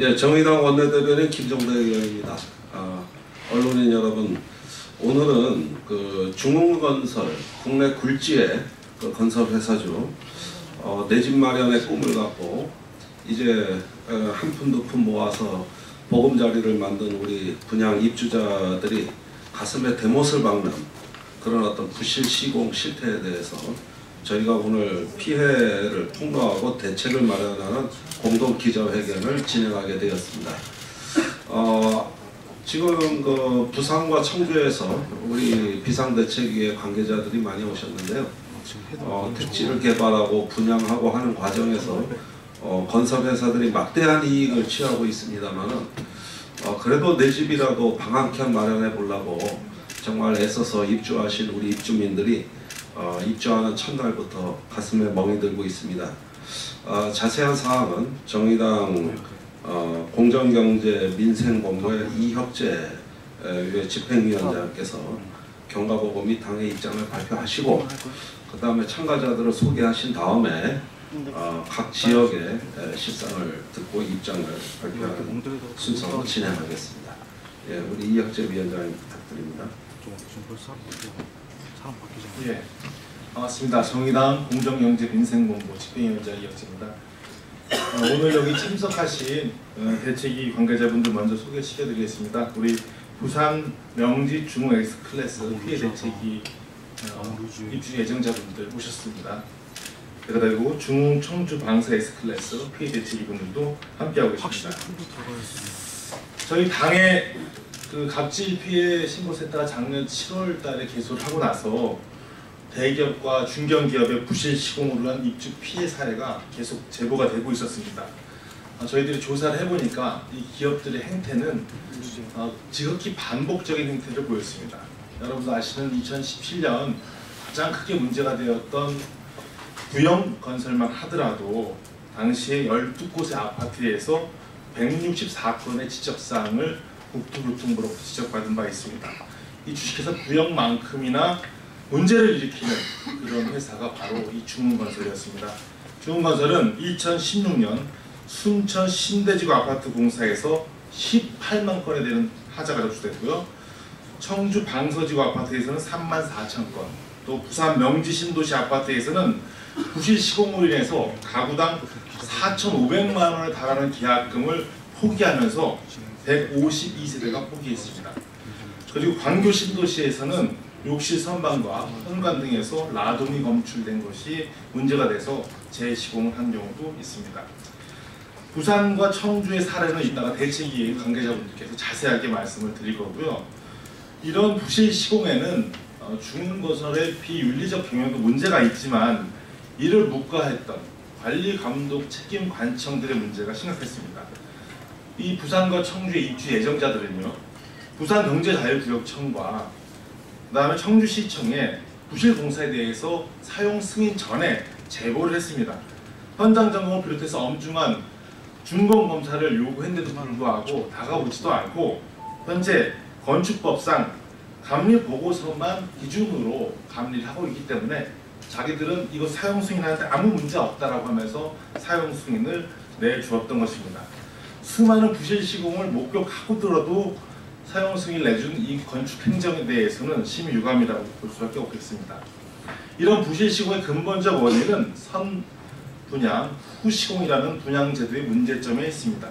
예, 정의당 원내대변인 김정대 의원입니다. 언론인 여러분, 오늘은 그 중흥건설 국내 굴지의 그 건설 회사죠. 내 집 마련의 꿈을 갖고 이제 한 푼 두 푼 모아서 보금자리를 만든 우리 분양 입주자들이 가슴에 대못을 박는 그런 어떤 부실 시공 실태에 대해서 저희가 오늘 피해를 폭로하고 대책을 마련하는 공동 기자회견을 진행하게 되었습니다. 지금 그 부산과 청주에서 우리 비상대책위의 관계자들이 많이 오셨는데요. 택지를 개발하고 분양하고 하는 과정에서 건설회사들이 막대한 이익을 취하고 있습니다만은 그래도 내 집이라도 방 한 켠 마련해 보려고 정말 애써서 입주하신 우리 입주민들이 입주하는 첫날부터 가슴에 멍이 들고 있습니다. 자세한 사항은 정의당 공정경제 민생본부의 이혁재 집행위원장께서 경과보고 및 당의 입장을 발표하시고 그 다음에 참가자들을 소개하신 다음에 각 지역의 실상을 듣고 입장을 발표하는 순서로 진행하겠습니다. 예, 우리 이혁재 위원장님 부탁드립니다. 예, 반갑습니다. 정의당 공정경제민생본부 집행위원장 이혁재입니다. 오늘 여기 참석하신 대책위 관계자분들 먼저 소개시켜드리겠습니다. 우리 부산 명지 중흥 X클래스 피해 대책위 입주 예정자분들 오셨습니다. 그리고 중흥 청주 방사 X클래스 피해 대책위 분들도 함께하고 계십니다. 저희 당의 그 갑질 피해 신고센터가 작년 7월 달에 개소를 하고 나서 대기업과 중견기업의 부실 시공으로 한 입주 피해 사례가 계속 제보가 되고 있었습니다. 저희들이 조사를 해보니까 이 기업들의 행태는 지극히 반복적인 행태를 보였습니다. 여러분도 아시는 2017년 가장 크게 문제가 되었던 구형 건설만 하더라도 당시에 12곳의 아파트에서 164건의 지적사항을 국토교통부로부터 지적받은 바 있습니다. 이 주식회사 구형만큼이나 문제를 일으키는 그런 회사가 바로 이 중흥건설이었습니다. 중흥건설은 2016년 순천 신대지구 아파트 공사에서 18만 건에 되는 하자가 접수됐고요. 청주 방서지구 아파트에서는 34,000건, 또 부산 명지 신도시 아파트에서는 부실 시공으로 인해서 가구당 4,500만 원에 달하는 계약금을 포기하면서 152세대가 포기했습니다. 그리고 광교 신도시에서는 욕실 선반과 현관 등에서 라돈이 검출된 것이 문제가 돼서 재시공을 한 경우도 있습니다. 부산과 청주의 사례는 이따가 대책위 관계자분들께서 자세하게 말씀을 드릴 거고요. 이런 부실 시공에는 중흥건설의 비윤리적 경영도 문제가 있지만 이를 묵과했던 관리감독 책임관청들의 문제가 심각했습니다. 이 부산과 청주의 입주 예정자들은요, 부산경제자유구역청과 그 다음에 청주시청에 부실 공사에 대해서 사용 승인 전에 제보를 했습니다. 현장 점검을 비롯해서 엄중한 준공 검사를 요구했는데도 불구하고 다가오지도 않고 현재 건축법상 감리 보고서만 기준으로 감리를 하고 있기 때문에 자기들은 이거 사용 승인하는데 아무 문제 없다라고 하면서 사용 승인을 내주었던 것입니다. 수많은 부실 시공을 목격하고더라도 사용 승인을 내준 이 건축 행정에 대해서는 심유감이라고 볼 수밖에 없겠습니다. 이런 부실 시공의 근본적 원인은 선 분양, 후 시공이라는 분양 제도의 문제점에 있습니다.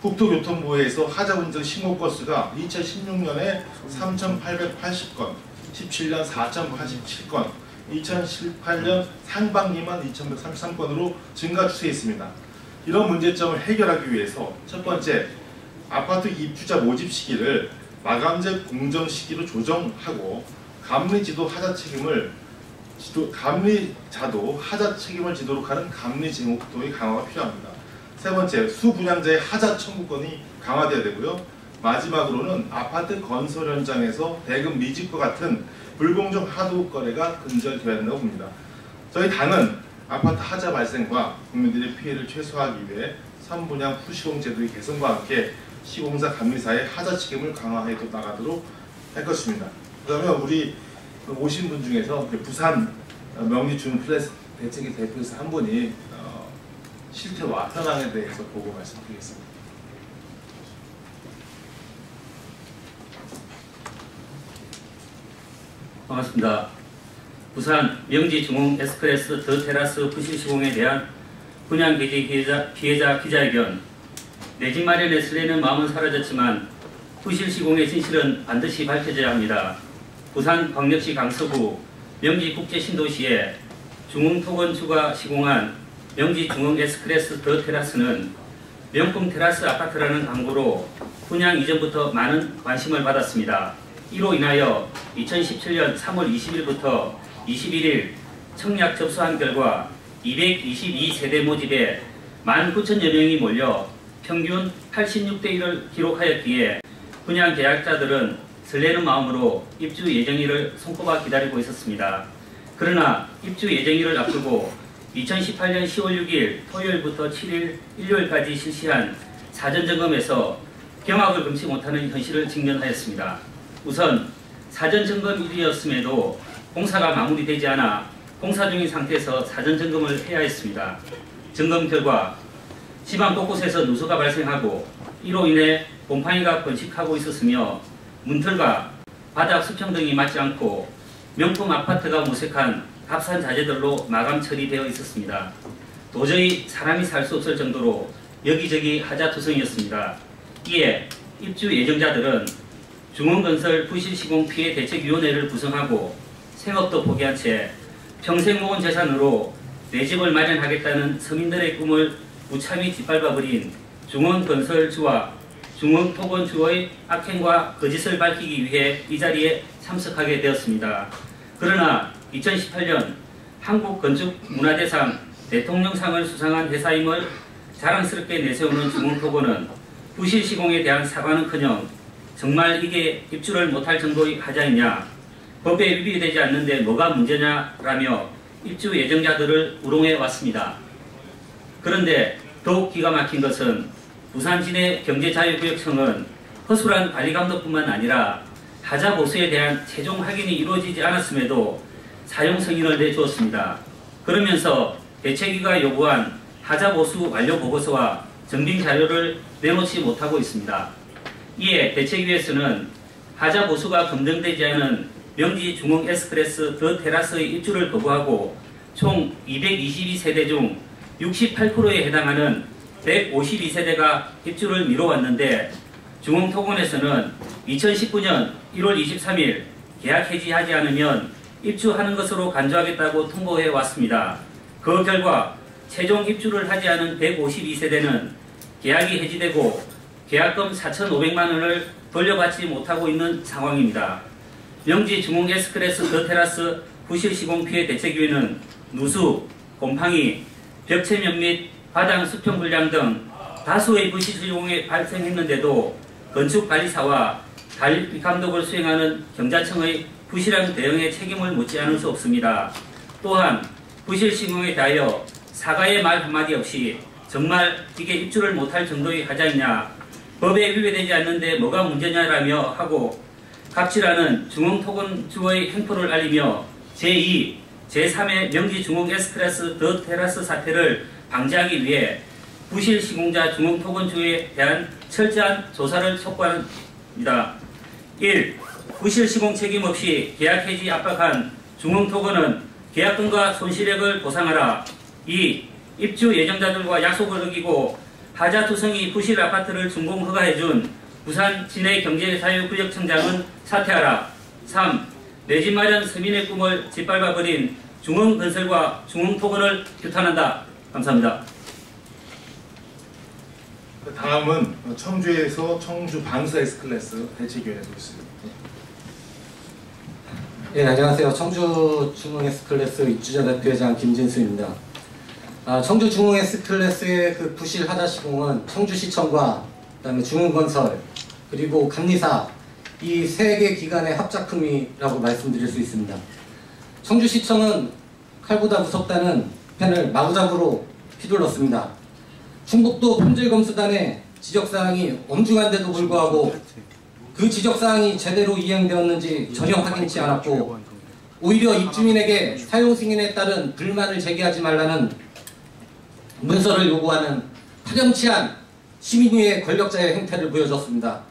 국토교통부에서 하자 운전 신고 건수가 2016년에 3,880건, 17년 4,087건, 2018년 상반기만 2,133건으로 증가 추세에 있습니다. 이런 문제점을 해결하기 위해서 첫 번째, 아파트 입주자 모집 시기를 마감제 공정 시기로 조정하고 감리자도 하자 책임을 지도록 하는 감리 제목도의 강화가 필요합니다. 세 번째, 수분양자의 하자 청구권이 강화되어야 되고요. 마지막으로는 아파트 건설 현장에서 대금 미집과 같은 불공정 하도급 거래가 근절되어야 한다고 봅니다. 저희 당은 아파트 하자 발생과 국민들의 피해를 최소화하기 위해 선분양 후시공 제도의 개선과 함께 시공사 감리사의 하자 책임을 강화해 나가도록 할 것입니다. 그다음에 우리 오신 분 중에서 부산 명지 중흥 클래스 대책위 대표에서 한 분이 실태와 현황에 대해서 보고 말씀드리겠습니다. 반갑습니다. 부산 명지중흥 S클래스 더 테라스 부실 시공에 대한 분양 개지 피해자 기자회견. 내 집 마련에 설레는 마음은 사라졌지만 부실 시공의 진실은 반드시 밝혀져야 합니다. 부산광역시 강서구 명지국제신도시에 중흥토건주가 시공한 명지중흥 S클래스 더 테라스는 명품 테라스 아파트라는 광고로 분양 이전부터 많은 관심을 받았습니다. 이로 인하여 2017년 3월 20일부터 21일 청약 접수한 결과 222세대 모집에 19,000여 명이 몰려 평균 86대1을 기록하였기에 분양 계약자들은 설레는 마음으로 입주 예정일을 손꼽아 기다리고 있었습니다. 그러나 입주 예정일을 앞두고 2018년 10월 6일 토요일부터 7일 일요일까지 실시한 사전점검에서 경악을 금치 못하는 현실을 직면하였습니다. 우선 사전점검일이었음에도 공사가 마무리되지 않아 공사 중인 상태에서 사전점검을 해야 했습니다. 점검 결과 지방 곳곳에서 누수가 발생하고 이로 인해 곰팡이가 번식하고 있었으며 문틀과 바닥 수평 등이 맞지 않고 명품 아파트가 무색한 값싼 자재들로 마감 처리되어 있었습니다. 도저히 사람이 살 수 없을 정도로 여기저기 하자투성이었습니다. 이에 입주 예정자들은 중흥건설 부실시공 피해 대책위원회를 구성하고 생업도 포기한 채 평생 모은 재산으로 내 집을 마련하겠다는 서민들의 꿈을 무참히 짓밟아버린 중흥건설주와 중흥토건주의 악행과 거짓을 밝히기 위해 이 자리에 참석하게 되었습니다. 그러나 2018년 한국건축문화대상 대통령상을 수상한 회사임을 자랑스럽게 내세우는 중흥토건은 부실시공에 대한 사과는커녕 정말 이게 입주를 못할 정도의 하자이냐, 법에 위배되지 않는데 뭐가 문제냐라며 입주 예정자들을 우롱해 왔습니다. 그런데 더욱 기가 막힌 것은 부산진해경제자유구역청은 허술한 관리감독뿐만 아니라 하자 보수에 대한 최종 확인이 이루어지지 않았음에도 사용 승인을 내주었습니다. 그러면서 대책위가 요구한 하자 보수 완료 보고서와 정빙 자료를 내놓지 못하고 있습니다. 이에 대책위에서는 하자 보수가 검증되지 않은 명지 중흥 S클래스 더 테라스의 입주를 거부하고 총 222세대 중 68%에 해당하는 152세대가 입주를 미뤄왔는데 중흥토건에서는 2019년 1월 23일 계약 해지하지 않으면 입주하는 것으로 간주하겠다고 통보해 왔습니다. 그 결과 최종 입주를 하지 않은 152세대는 계약이 해지되고 계약금 4,500만 원을 돌려받지 못하고 있는 상황입니다. 명지 중흥 S클래스 더 테라스 부실시공 피해 대책위원회는 누수, 곰팡이, 벽체면 및 바닥 수평 불량 등 다수의 부실시공이 발생했는데도 건축관리사와 관리 감독을 수행하는 경자청의 부실한 대응에 책임을 묻지 않을 수 없습니다. 또한 부실시공에 대하여 사과의 말 한마디 없이 정말 이게 입주를 못할 정도의 하자이냐, 법에 위배되지 않는데 뭐가 문제냐라며 하고 갑질하는 중흥토건주의 행포를 알리며 제2, 제3의 명지중흥 S클래스 더 테라스 사태를 방지하기 위해 부실시공자 중흥토건주에 대한 철저한 조사를 촉구합니다. 1. 부실시공 책임 없이 계약 해지 압박한 중흥토건은 계약금과 손실액을 보상하라. 2. 입주 예정자들과 약속을 어기고 하자투성이 부실 아파트를 준공 허가해준 부산 진해경제자유구역청장은 사퇴하라. 3. 내 집 마련 서민의 꿈을 짓밟아버린 중흥건설과 중흥토건을 규탄한다. 감사합니다. 다음은 청주에서 청주 방서 S클래스 대책위원회 소개했습니다. 네, 안녕하세요. 청주 중흥 S클래스 입주자 대표회장 김진수입니다. 청주 중흥 S클래스의 그 부실 하자 시공은 청주시청과 그다음에 중흥건설 그리고 감리사 이 세 개 기관의 합작품이라고 말씀드릴 수 있습니다. 청주시청은 칼보다 무섭다는 펜을 마구잡이로 휘둘렀습니다. 충북도 품질검수단의 지적사항이 엄중한데도 불구하고 그 지적사항이 제대로 이행되었는지 전혀 확인치 않았고 오히려 입주민에게 사용 승인에 따른 불만을 제기하지 말라는 문서를 요구하는 파렴치한 시민위의 권력자의 행태를 보여줬습니다.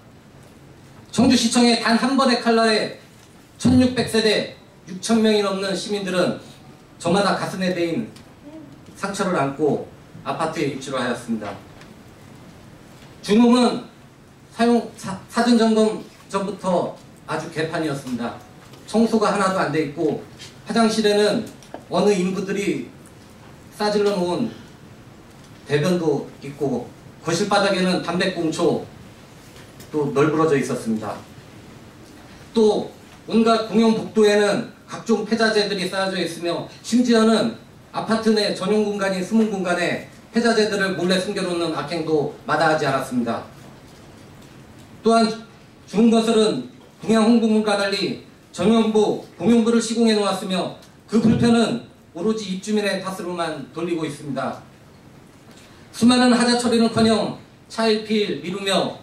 청주시청의 단 한 번의 칼날에 1600세대 6,000명이 넘는 시민들은 저마다 가슴에 대인 상처를 안고 아파트에 입주를 하였습니다. 중흥은 사전 점검 전부터 아주 개판이었습니다. 청소가 하나도 안 돼 있고 화장실에는 어느 인부들이 싸질러 놓은 대변도 있고 거실 바닥에는 담배꽁초 또 널브러져 있었습니다. 또 온갖 공용 복도에는 각종 폐자재들이 쌓여져 있으며 심지어는 아파트 내 전용 공간인 숨은 공간에 폐자재들을 몰래 숨겨놓는 악행도 마다하지 않았습니다. 또한 중흥건설은 동양 홍보물과 달리 전용부, 공용부를 시공해 놓았으며 그 불편은 오로지 입주민의 탓으로만 돌리고 있습니다. 수많은 하자 처리는커녕 차일피일 미루며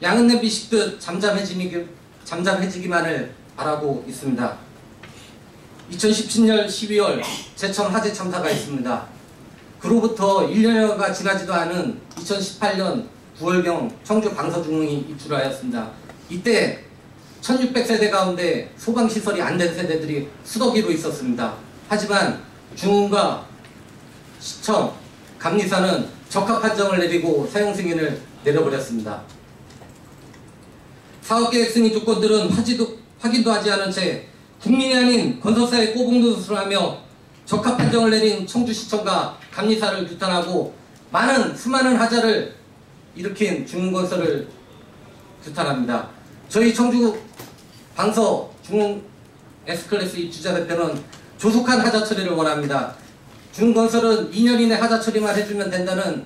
양은 냄비 씹듯 잠잠해지기만을 바라고 있습니다. 2017년 12월 제천 화재 참사가 있습니다. 그로부터 1년여가 지나지도 않은 2018년 9월경 청주 방서중흥이 입주를 하였습니다. 이때 1600세대 가운데 소방시설이 안 된 세대들이 수더기로 있었습니다. 하지만 중흥과 시청, 감리사는 적합 판정을 내리고 사용 승인을 내려버렸습니다. 사업계획 승인 조건들은 확인도 하지 않은 채 국민이 아닌 건설사의 꼬북노릇을 하며 적합 판정을 내린 청주시청과 감리사를 규탄하고 수많은 하자를 일으킨 중흥건설을 규탄합니다. 저희 청주 방서 중흥 S클래스 입주자 대표는 조속한 하자 처리를 원합니다. 중흥건설은 2년 이내 하자 처리만 해주면 된다는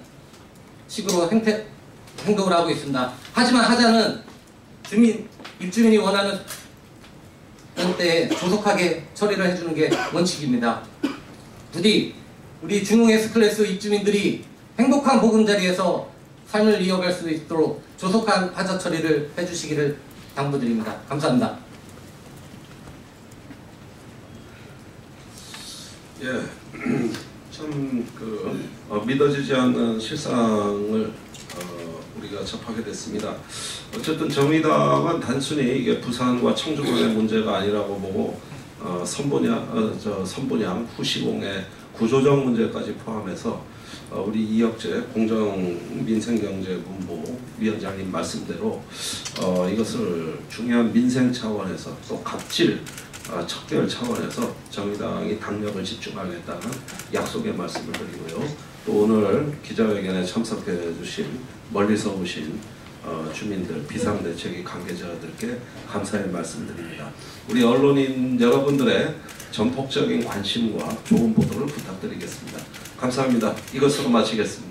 식으로 행동을 하고 있습니다. 하지만 하자는 입주민이 원하는 때에 조속하게 처리를 해주는 게 원칙입니다. 부디 우리 중흥 S클래스 입주민들이 행복한 보금자리에서 삶을 이어갈 수 있도록 조속한 하자 처리를 해주시기를 당부드립니다. 감사합니다. 예, 참 믿어지지 않는 실상을 우리가 접하게 됐습니다. 어쨌든 정의당은 단순히 이게 부산과 청주간의 문제가 아니라고 보고 선분양 후시공의 구조적 문제까지 포함해서 우리 이혁재 공정민생경제본부 위원장님 말씀대로 이것을 중요한 민생 차원에서 또 갑질 척결 차원에서 정의당이 당력을 집중하겠다는 약속의 말씀을 드리고요. 또 오늘 기자회견에 참석해 주신 멀리서 오신 주민들, 비상대책위 관계자들께 감사의 말씀드립니다. 우리 언론인 여러분들의 전폭적인 관심과 좋은 보도를 부탁드리겠습니다. 감사합니다. 이것으로 마치겠습니다.